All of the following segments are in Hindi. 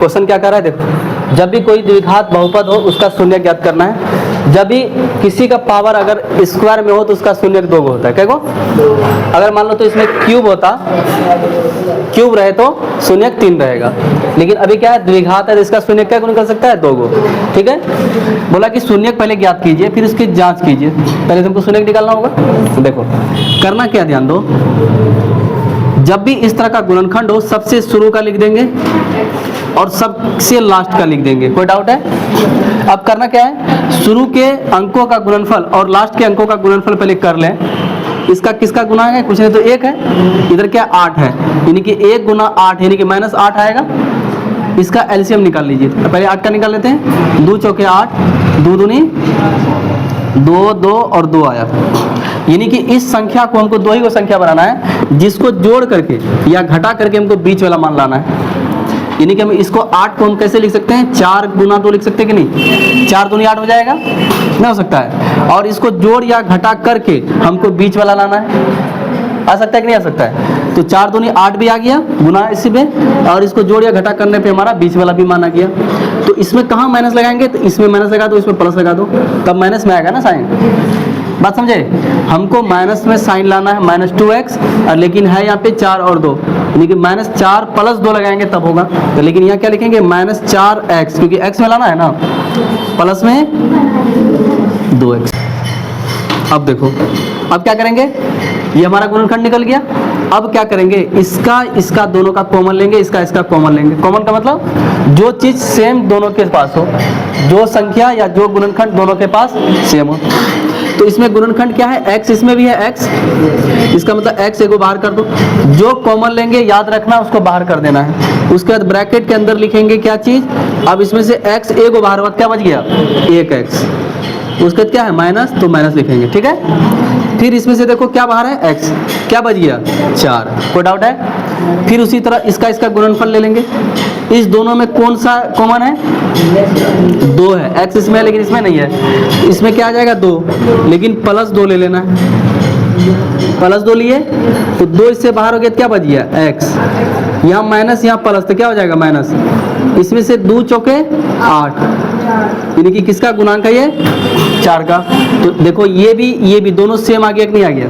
क्वेश्चन क्या कर रहा है, देखो जब भी कोई द्विघात बहुपद हो उसका शून्य ज्ञात करना है। जब भी किसी का पावर अगर स्क्वायर में हो तो उसका शून्य 2 होता है। क्या गो? अगर मान लो तो इसमें क्यूब होता, क्यूब रहे तो शून्य 3 रहेगा, लेकिन अभी क्या है द्विघात है तो इसका शून्य क्या निकल सकता है 2 गो। ठीक है, बोला कि शून्य पहले ज्ञात कीजिए फिर उसकी जांच कीजिए। पहले तुमको शून्य निकालना होगा। देखो करना क्या, ध्यान दो, जब भी इस तरह का गुणनखंड हो सबसे शुरू का लिख देंगे और सबसे लास्ट का लिख देंगे। कोई डाउट है? अब करना क्या है, शुरू के अंकों का गुणनफल और लास्ट के अंकों का गुणनफल पहले कर लें। इसका किसका गुना है? कुछ नहीं तो 1 है, इधर क्या 8 है, यानी कि 1 गुना 8 यानी कि -8 आएगा। इसका एलसीएम निकाल लीजिए। पहले 8 का निकाल लेते हैं। 2 चौके 8, 2 दूनी 2, 2 और 2 आया, यानी कि इस संख्या को हमको 2 ही को संख्या बनाना है जिसको जोड़ करके या घटा करके हमको बीच वाला मान लाना है। यानी कि हम इसको 8 को हम कैसे लिख सकते हैं, 4 गुना 2 लिख सकते हैं कि नहीं? 4 दूनी 8 हो जाएगा, नहीं हो सकता है। और इसको जोड़ या घटा करके हमको बीच वाला लाना है, आ सकता है कि नहीं आ सकता है? तो 4 दूनी 8 भी आ गया गुना इसी पे, और इसको जोड़ या घटा करने पे हमारा बीच वाला भी माना गया। तो इसमें कहाँ माइनस लगाएंगे, तो इसमें माइनस लगा दो, इसमें प्लस लगा दो, तब माइनस में आएगा ना साइन। बात समझे? हमको माइनस में साइन लाना है -2x, और लेकिन है यहाँ पे 4 और 2, यानी कि -4 + 2 लगाएंगे तब होगा। तो लेकिन यहाँ क्या लिखेंगे -4x, क्योंकि x में लाना है ना, प्लस में 2x। अब देखो अब क्या करेंगे, ये हमारा गुणनखंड निकल गया। अब क्या करेंगे, इसका दोनों का कॉमन लेंगे, इसका कॉमन लेंगे। कॉमन का मतलब जो चीज सेम दोनों के पास हो, जो संख्या या जो गुणनखंड दोनों के पास सेम हो। तो इसमें गुणनखंड क्या है, x, इसमें भी है x, इसका मतलब x एगो बाहर कर दो। जो कॉमन लेंगे याद रखना उसको बाहर कर देना है। उसके बाद ब्रैकेट के अंदर लिखेंगे क्या चीज, अब इसमें से x एगो बाहर हुआ, क्या बच गया 1x, उसके बाद क्या है माइनस, तो माइनस लिखेंगे। ठीक है, फिर इसमें से देखो क्या बाहर है x, क्या बच गया 4। कोई डाउट है? फिर उसी तरह इसका गुणनफल ले लेंगे। इस दोनों में कौन सा कॉमन है, 2 है, x इसमें है लेकिन इसमें नहीं है। इसमें क्या आ जाएगा 2, लेकिन +2 ले लेना है। +2 लिए तो 2 इससे बाहर हो गया, क्या बच गया x, यहाँ माइनस यहाँ प्लस, तो क्या हो जाएगा माइनस। इसमें से 2 चौके 8, यानी कि किसका गुणांक है ये 4 का। तो देखो ये भी दोनों सेम आ गया कि नहीं आ गया?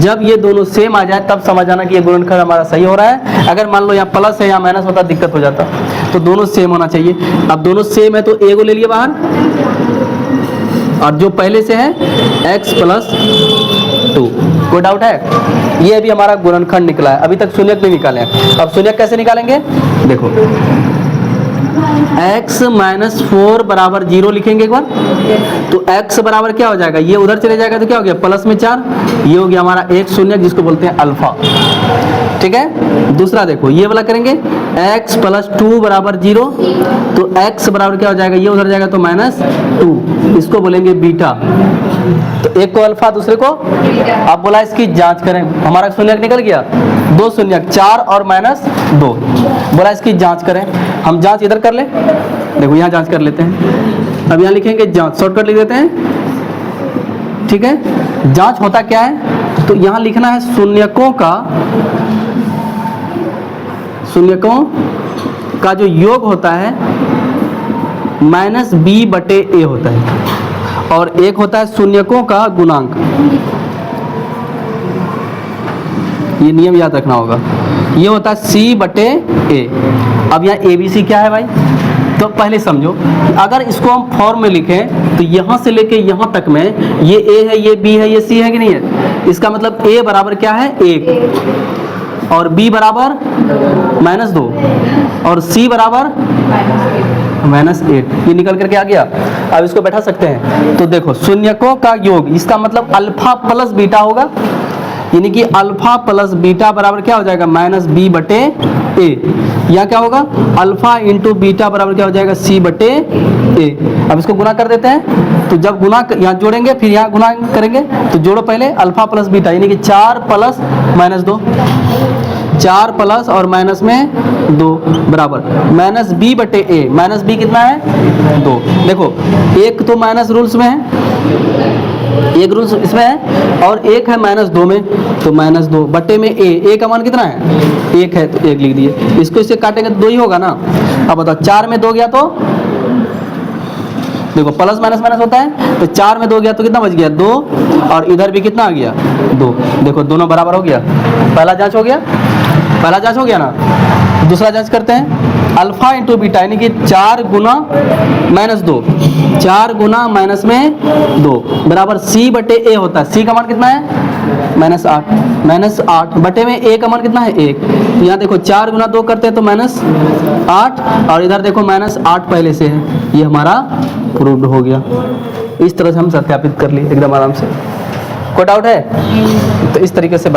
जब ये दोनों सेम आ जाए तब समझ आना कि ये गुणनखंड हमारा सही हो रहा है। अगर मान लो यहाँ प्लस है या माइनस होता दिक्कत हो जाता, तो दोनों सेम होना चाहिए। अब दोनों सेम है तो a को ले लिए बाहर, और जो पहले से है x + 2। कोई डाउट है? ये अभी हमारा गुणनखंड निकला है, अभी तक शून्यक नहीं निकाले हैं। अब शून्यक कैसे निकालेंगे, देखो x - 4 बराबर 0 लिखेंगे एक बार। तो x बराबर क्या हो जाएगा, ये उधर चले जाएगा तो क्या हो गया प्लस में 4, ये हो गया हमारा एक शून्यक जिसको बोलते हैं अल्फा। ठीक है, दूसरा देखो ये वाला करेंगे, x + 2 बराबर 0, तो x बराबर क्या हो जाएगा, ये उधर जाएगा तो -2, इसको बोलेंगे बीटा। तो एक को अल्फा दूसरे को, अब बोला इसकी जांच करें। हमारा शून्यक निकल गया, 2 शून्यक 4 और -2, बोला इसकी जांच करें। हम जांच इधर कर ले, देखो यहाँ जांच कर लेते हैं। अब यहाँ लिखेंगे जांच, शॉर्टकट लिख देते हैं। ठीक है, जांच होता क्या है, तो यहाँ लिखना है शून्यकों का जो योग होता है -b/a होता है, और एक होता है शून्यकों का गुणांक। ये नियम याद रखना होगा, ये होता है c/a। अब यहाँ ABC क्या है भाई, तो पहले समझो, अगर इसको हम फॉर्म में लिखें तो यहाँ से लेके यहाँ तक में ये a है, ये b है, ये c है कि नहीं है। इसका मतलब a बराबर क्या है 1, और b बराबर -2, और c बराबर -8। ये निकल करके आ गया। अब इसको बैठा सकते हैं। तो देखो शून्यकों का योग, इसका मतलब अल्फा प्लस बीटा होगा, यानी कि अल्फा प्लस बीटा बराबर क्या हो जाएगा -b/a। यहाँ क्या होगा, अल्फा इंटू बीटा बराबर क्या हो जाएगा c/a। अब इसको गुना कर देते हैं। तो जब गुना यहाँ जोड़ेंगे फिर यहाँ गुना करेंगे, तो जोड़ो पहले अल्फा प्लस बीटा, यानी कि 4 + -2, 4 प्लस और माइनस में 2 बराबर -b/a। -b कितना है 2। देखो एक तो माइनस रूल्स में है, एक रूल इसमें है, और एक है -2 में, तो -2 बटे में ए का मान कितना है 1 है, तो 1 लिख दिए। इसको इससे काटेंगे तो 2 ही होगा ना। अब बताओ 4 में 2 गया तो देखो प्लस माइनस माइनस होता है, तो 4 में 2 गया तो कितना बच गया 2, और इधर भी कितना आ गया 2। देखो दोनों बराबर हो गया। पहला जांच हो गया, पहला जांच हो गया ना। दूसरा जांच करते हैं, अल्फा इंटू बीटा यानी कि 4 गुना -2, 4 गुना माइनस में 2 बराबर सी बटे ए होता है। सी का मान कितना है -8 बटे में ए का मान कितना है 1। तो यहाँ देखो 4 गुना 2 करते हैं तो -8, और इधर देखो -8 पहले से है, ये हमारा प्रूव्ड हो गया। इस तरह से हम सत्यापित कर लिए एकदम आराम से। कोई डाउट है? तो इस तरीके से